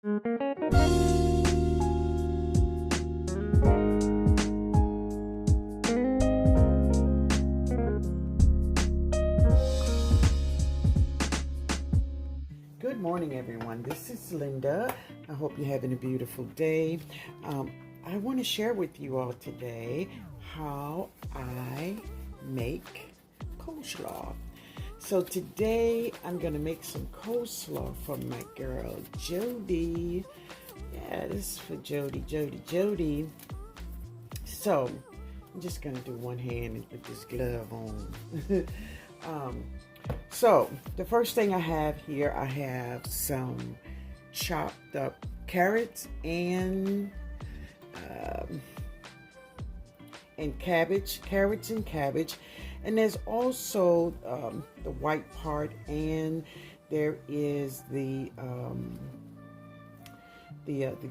Good morning, everyone. This is Linda. I hope you're having a beautiful day. I want to share with you all today how I make coleslaw. So today I'm going to make some coleslaw for my girl Jody. Yeah, this is for Jody. So I'm just going to do one hand and put this glove on. So the first thing I have here, I have some chopped up carrots and cabbage, and there's also the white part, and there is the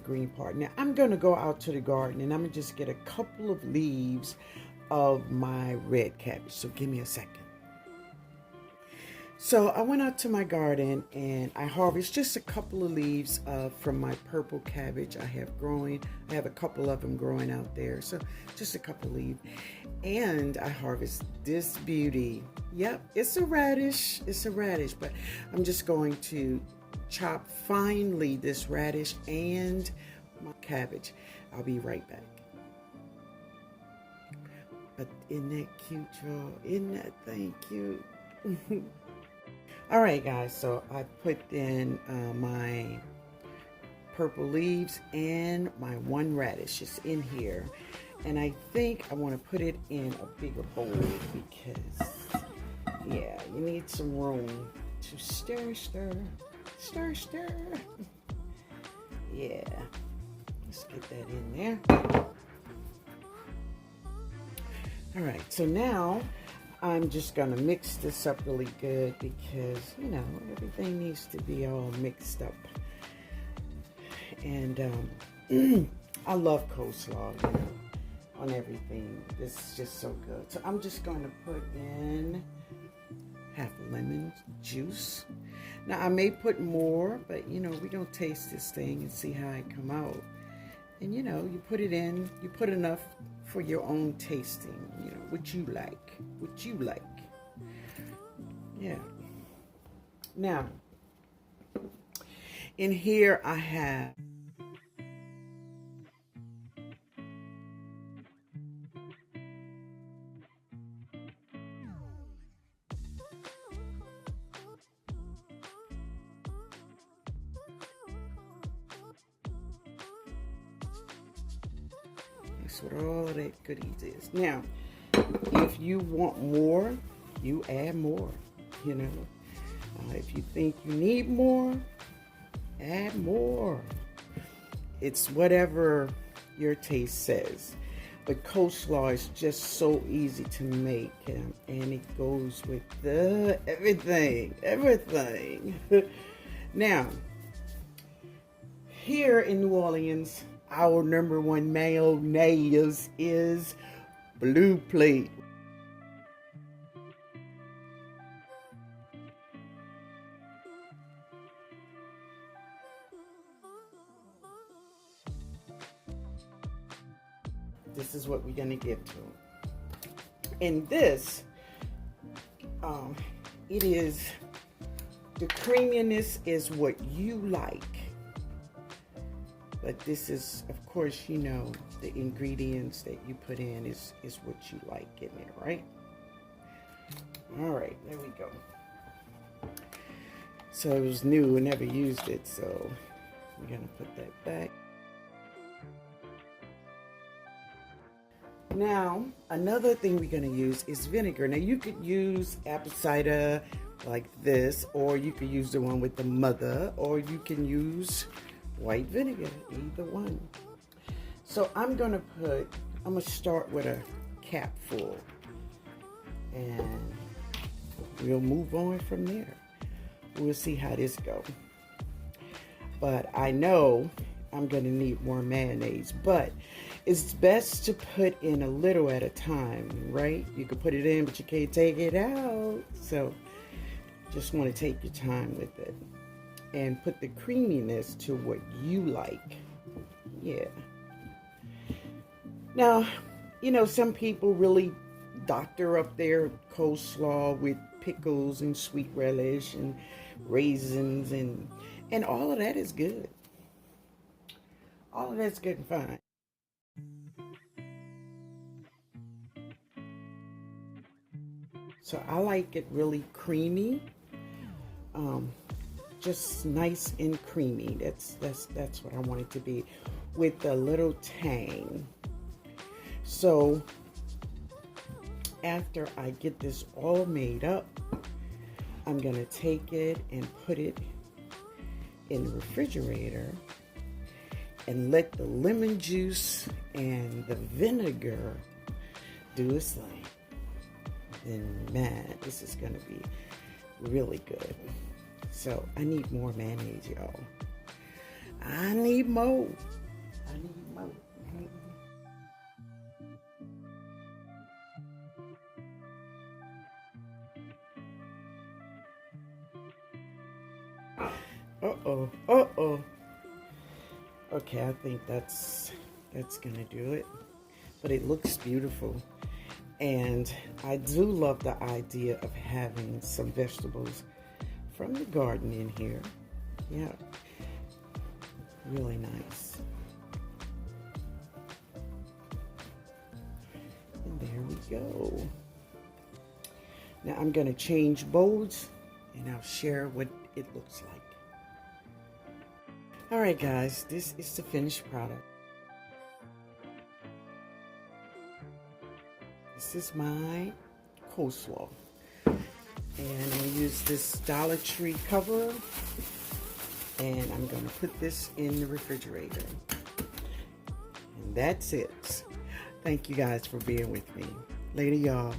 green part. Now I'm going to go out to the garden and I'm going to just get a couple of leaves of my red cabbage. So give me a second. So I went out to my garden and I harvested just a couple of leaves from my purple cabbage I have growing. I have a couple of them growing out there, so just a couple of leaves. And I harvest this beauty. Yep, it's a radish, but I'm just going to chop finely this radish and my cabbage. I'll be right back. But isn't that cute, y'all? Isn't that thing cute? All right, guys, so I put in my purple leaves and my one radish is in here. And I think I want to put it in a bigger bowl because, yeah, you need some room to stir. Yeah, let's get that in there. All right, so now I'm just going to mix this up really good because, you know, everything needs to be all mixed up. And I love coleslaw, you know, on everything. This is just so good. So I'm just going to put in half a lemon juice. Now, I may put more, but, you know, we're going to taste this thing and see how it come out. And, you know, you put it in, you put enough for your own tasting, you know, what you like. Yeah. Now, in here I have that's what all that goodies is. Now, if you want more, you add more, you know. If you think you need more, add more. It's whatever your taste says. But coleslaw is just so easy to make, and it goes with everything. Now, here in New Orleans, our number one mayonnaise is Blue Plate. This is what we're gonna give to them. And this, it is, the creaminess is what you like. But this is, of course, you know, the ingredients that you put in is what you like in there, right? All right, there we go. So it was new, I never used it, so we're gonna put that back. Now, another thing we're gonna use is vinegar. Now you could use apple cider like this, or you could use the one with the mother, or you can use white vinegar, either one. So I'm gonna start with a cap full, and we'll move on from there. We'll see how this goes. But I know I'm gonna need more mayonnaise, but it's best to put in a little at a time, right? You can put it in, but you can't take it out. So just want to take your time with it. and put the creaminess to what you like. Yeah. Now, you know, some people really doctor up their coleslaw with pickles and sweet relish and raisins, and all of that is good. All of that's good and fine. So I like it really creamy, um, just nice and creamy. That's what I want it to be, with a little tang. So after I get this all made up, I'm gonna take it and put it in the refrigerator and let the lemon juice and the vinegar do its thing. And man, this is gonna be really good. So I need more mayonnaise, y'all. I need more. I need more. Uh-oh, uh-oh. Okay, I think that's gonna do it. But it looks beautiful. And I do love the idea of having some vegetables from the garden in here. Yeah, really nice. And there we go. Now I'm gonna change bowls and I'll share what it looks like. All right, guys, this is the finished product. This is my coleslaw. And I'm going to use this Dollar Tree cover. And I'm going to put this in the refrigerator. And that's it. Thank you guys for being with me. Later, y'all.